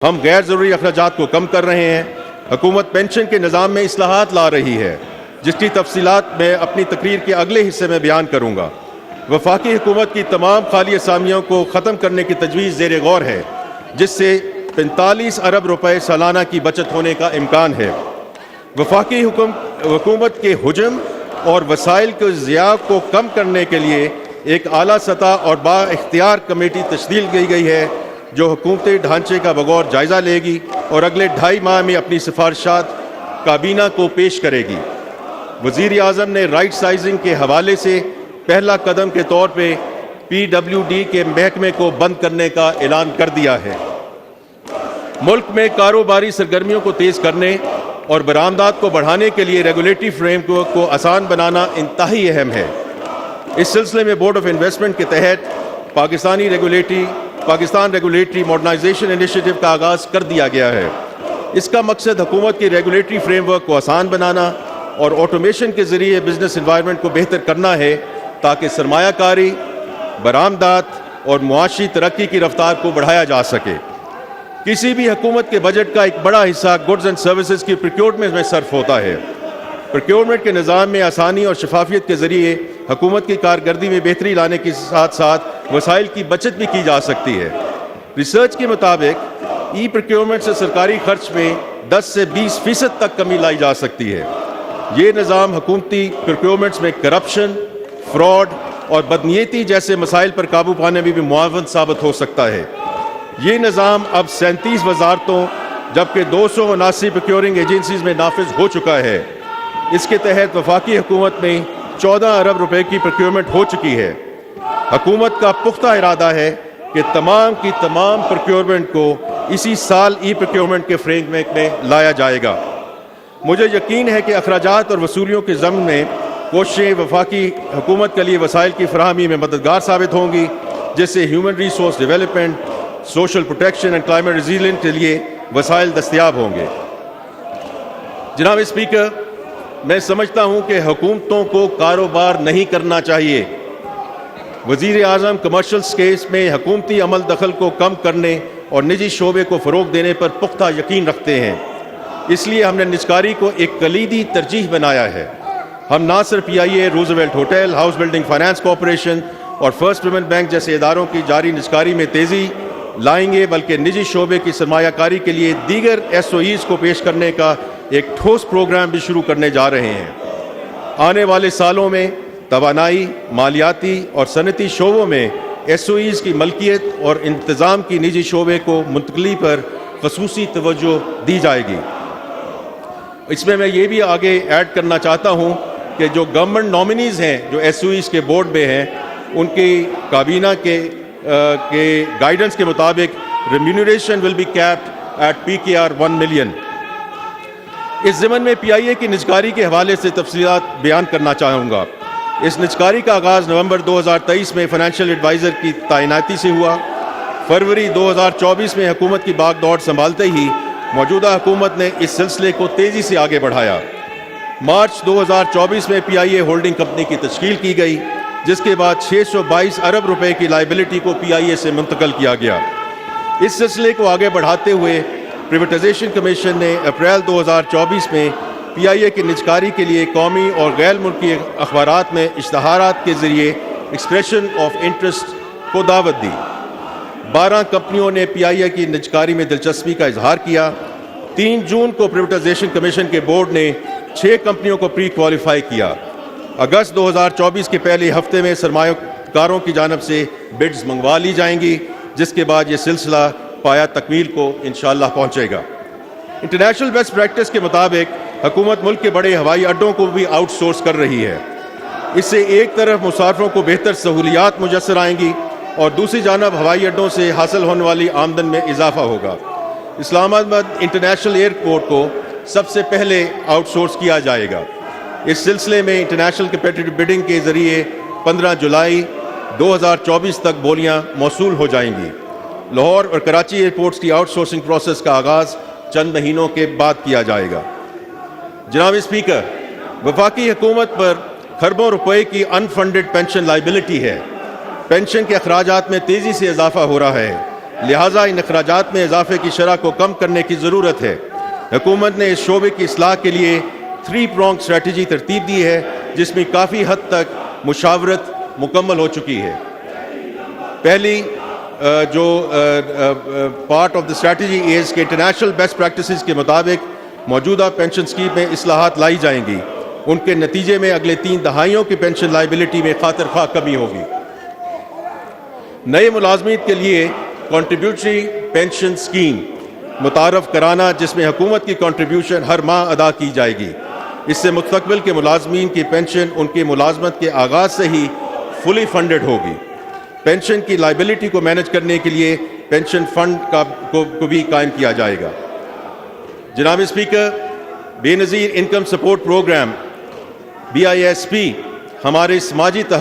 ہم غیر ضروری اخراجات کو کم کر رہے ہیں۔ حکومت پینشن کے نظام میں اصلاحات لا رہی ہے، جس کی تفصیلات میں اپنی تقریر کے اگلے حصے میں بیان کروں گا۔ وفاقی حکومت کی تمام خالی اسامیوں کو ختم کرنے کی تجویز زیر غور ہے، جس سے 45 ارب روپے سالانہ کی بچت ہونے کا امکان ہے۔ وفاقی حکومت کے حجم اور وسائل کے ضیاع کو کم کرنے کے لیے ایک اعلیٰ سطح اور با اختیار کمیٹی تشکیل کی گئی ہے، جو حکومتی ڈھانچے کا بغور جائزہ لے گی اور اگلے 2.5 ماہ میں اپنی سفارشات کابینہ کو پیش کرے گی۔ وزیر اعظم نے رائٹ سائزنگ کے حوالے سے پہلا قدم کے طور پہ PWD کے محکمے کو بند کرنے کا اعلان کر دیا ہے۔ ملک میں کاروباری سرگرمیوں کو تیز کرنے اور برآمدات کو بڑھانے کے لیے ریگولیٹری فریم ورک کو آسان بنانا انتہائی اہم ہے۔ اس سلسلے میں بورڈ آف انویسٹمنٹ کے تحت پاکستان ریگولیٹری ماڈرنائزیشن انیشیٹو کا آغاز کر دیا گیا ہے۔ اس کا مقصد حکومت کی ریگولیٹری فریم ورک کو آسان بنانا اور آٹومیشن کے ذریعے بزنس انوائرمنٹ کو بہتر کرنا ہے، تاکہ سرمایہ کاری، برآمدات اور معاشی ترقی کی رفتار کو بڑھایا جا سکے۔ کسی بھی حکومت کے بجٹ کا ایک بڑا حصہ گڈز اینڈ سروسز کی پروکیورمنٹ میں صرف ہوتا ہے۔ پروکیورمنٹ کے نظام میں آسانی اور شفافیت کے ذریعے حکومت کی کارکردگی میں بہتری لانے کے ساتھ ساتھ وسائل کی بچت بھی کی جا سکتی ہے۔ ریسرچ کے مطابق ای پروکیورمنٹ سے سرکاری خرچ میں 10 سے 20% تک کمی لائی جا سکتی ہے۔ یہ نظام حکومتی پروکیورمنٹس میں کرپشن، فراڈ اور بدنیتی جیسے مسائل پر قابو پانے میں بھی معاون ثابت ہو سکتا ہے۔ یہ نظام اب 37 وزارتوں جبکہ 279 پروکیورنگ ایجنسیز میں نافذ ہو چکا ہے۔ اس کے تحت وفاقی حکومت میں 14 ارب روپے کی پروکیورمنٹ ہو چکی ہے۔ حکومت کا پختہ ارادہ ہے کہ تمام کی تمام پروکیورمنٹ کو اسی سال ای پروکیورمنٹ کے فریم ورک میں لایا جائے گا۔ مجھے یقین ہے کہ اخراجات اور وصولیوں کے ضمن میں کوششیں وفاقی حکومت کے لیے وسائل کی فراہمی میں مددگار ثابت ہوں گی، جس سے human resource development, social protection and climate resilience کے لیے وسائل دستیاب ہوں گے۔ جناب اسپیکر، میں سمجھتا ہوں کہ حکومتوں کو کاروبار نہیں کرنا چاہیے۔ وزیر اعظم کمرشل اسپیس میں حکومتی عمل دخل کو کم کرنے اور نجی شعبے کو فروغ دینے پر پختہ یقین رکھتے ہیں۔ اس لیے ہم نے نجکاری کو ایک کلیدی ترجیح بنایا ہے۔ ہم نہ صرف PIA، Roosevelt hotel, house building finance corporation اور فرسٹ ویمن بینک جیسے اداروں کی جاری نجکاری میں تیزی لائیں گے، بلکہ نجی شعبے کی سرمایہ کاری کے لیے دیگر SOEs کو پیش کرنے کا ایک ٹھوس پروگرام بھی شروع کرنے جا رہے ہیں۔ آنے والے سالوں میں توانائی، مالیاتی اور صنعتی شعبوں میں SOEs کی ملکیت اور انتظام کی نجی شعبے کو منتقلی پر خصوصی توجہ دی جائے گی۔ اس میں یہ بھی آگے ایڈ کرنا چاہتا ہوں کہ جو گورنمنٹ نامنیز ہیں جو SOEs کے بورڈ میں ہیں، ان کی کابینہ کے گائیڈنس کے مطابق remuneration will be capped at PKR 1 million. اس ضمن میں PIA کی نجکاری کے حوالے سے تفصیلات بیان کرنا چاہوں گا۔ اس نجکاری کا آغاز نومبر 2023 میں فائنینشیل ایڈوائزر کی تعیناتی سے ہوا۔ فروری 2024 میں حکومت کی باغ دوڑ سنبھالتے ہی موجودہ حکومت نے اس سلسلے کو تیزی سے آگے بڑھایا۔ مارچ 2024 میں PIA ہولڈنگ کمپنی کی تشکیل کی گئی، جس کے بعد 622 ارب روپے کی لائبلٹی کو PIA سے منتقل کیا گیا۔ اس سلسلے کو آگے بڑھاتے ہوئے پریویٹائزیشن کمیشن نے اپریل 2024 میں PIA کی نجکاری کے لیے قومی اور غیر ملکی اخبارات میں اشتہارات کے ذریعے ایکسپریشن آف انٹرسٹ کو دعوت دی۔ 12 کمپنیوں نے PIA کی نجکاری میں دلچسپی کا اظہار کیا۔ 3 جون کو پریویٹائزیشن کمیشن کے بورڈ نے 6 کمپنیوں کو پری کوالیفائی کیا۔ اگست 2024 کے پہلے ہفتے میں سرمایہ کاروں کی جانب سے بڈز منگوا لی جائیں گی، جس کے بعد یہ سلسلہ پایا تکمیل کو انشاءاللہ پہنچے گا۔ انٹرنیشنل بیسٹ پریکٹس کے مطابق حکومت ملک کے بڑے ہوائی اڈوں کو بھی آؤٹ سورس کر رہی ہے۔ اس سے ایک طرف مسافروں کو بہتر سہولیات میسر آئیں گی اور دوسری جانب ہوائی اڈوں سے حاصل ہونے والی آمدن میں اضافہ ہوگا۔ اسلام آباد انٹرنیشنل ایئرپورٹ کو سب سے پہلے آؤٹ سورس کیا جائے گا۔ اس سلسلے میں انٹرنیشنل کمپیٹیٹو بڈنگ کے ذریعے 15 جولائی 2024 تک بولیاں موصول ہو جائیں گی۔ لاہور اور کراچی ایئرپورٹس کی آؤٹ سورسنگ پروسیس کا آغاز چند مہینوں کے بعد کیا جائے گا۔ جناب اسپیکر، وفاقی حکومت پر کھربوں روپے کی ان فنڈڈ پینشن لائبلٹی ہے۔ پینشن کے اخراجات میں تیزی سے اضافہ ہو رہا ہے۔ لہٰذا ان اخراجات میں اضافے کی شرح کو کم کرنے کی ضرورت ہے۔ حکومت نے اس شعبے کی اصلاح کے لیے 3 pronged اسٹریٹجی ترتیب دی ہے، جس میں کافی حد تک مشاورت مکمل ہو چکی ہے۔ پہلی جو part of the strategy is کہ انٹرنیشنل بیسٹ پریکٹسز کے مطابق موجودہ پینشن اسکیم میں اصلاحات لائی جائیں گی۔ ان کے نتیجے میں اگلے 3 دہائیوں کی پینشن لائبلٹی میں خاطر خواہ کمی ہوگی۔ نئے ملازمین کے لیے کنٹریبیوٹری پینشن اسکیم متعارف کرانا، جس میں حکومت کی کنٹریبیوشن ہر ماہ ادا کی جائے گی۔ اس سے مستقبل کے ملازمین کی پینشن ان کی ملازمت کے آغاز سے ہی فلی فنڈڈ ہوگی۔ پینشن کی لائبلٹی کو مینج کرنے کے لیے پینشن فنڈ کو بھی قائم کیا جائے گا۔ جناب اسپیکر، بے نظیر انکم سپورٹ پروگرام BISP ہمارے سماجی